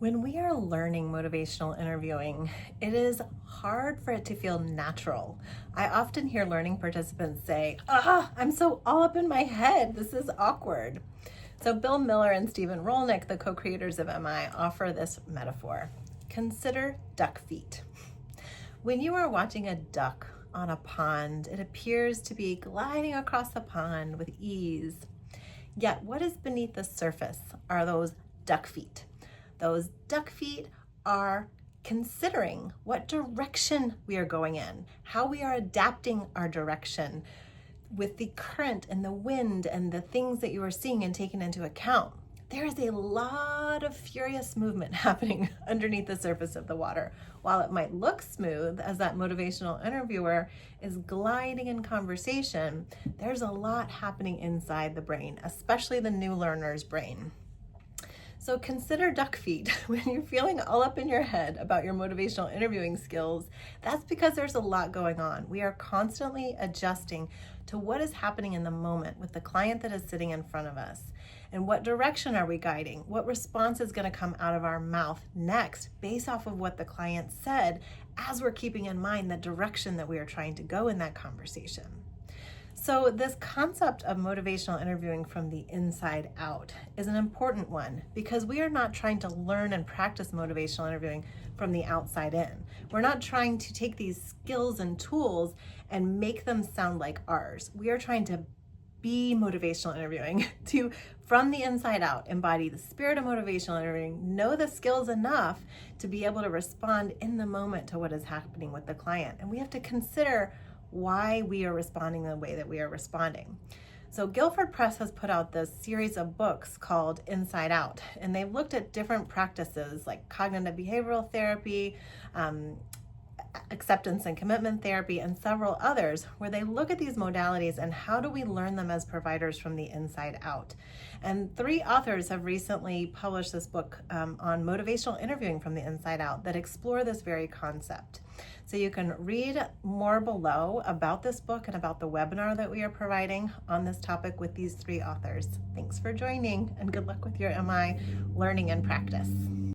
When we are learning motivational interviewing, it is hard for it to feel natural. I often hear learning participants say, I'm so all up in my head. This is awkward. So Bill Miller and Stephen Rolnick, the co-creators of MI, offer this metaphor. Consider duck feet. When you are watching a duck on a pond, it appears to be gliding across the pond with ease. Yet what is beneath the surface are those duck feet. Those duck feet are considering what direction we are going in, how we are adapting our direction with the current and the wind and the things that you are seeing and taking into account. There is a lot of furious movement happening underneath the surface of the water. While it might look smooth as that motivational interviewer is gliding in conversation, there's a lot happening inside the brain, especially the new learner's brain. So consider duck feet when you're feeling all up in your head about your motivational interviewing skills. That's because there's a lot going on. We are constantly adjusting to what is happening in the moment with the client that is sitting in front of us. And what direction are we guiding? What response is going to come out of our mouth next based off of what the client said, as we're keeping in mind the direction that we are trying to go in that conversation. So this concept of motivational interviewing from the inside out is an important one because we are not trying to learn and practice motivational interviewing from the outside in. We're not trying to take these skills and tools and make them sound like ours. We are trying to be motivational interviewing, to from the inside out embody the spirit of motivational interviewing, know the skills enough to be able to respond in the moment to what is happening with the client. And we have to consider why we are responding the way that we are responding. So Guilford Press has put out this series of books called Inside Out, and they've looked at different practices like cognitive behavioral therapy, acceptance and commitment therapy, and several others, where they look at these modalities and how do we learn them as providers from the inside out. And 3 authors have recently published this book on motivational interviewing from the inside out that explore this very concept. So you can read more below about this book and about the webinar that we are providing on this topic with these 3 authors. Thanks for joining, and good luck with your MI learning and practice.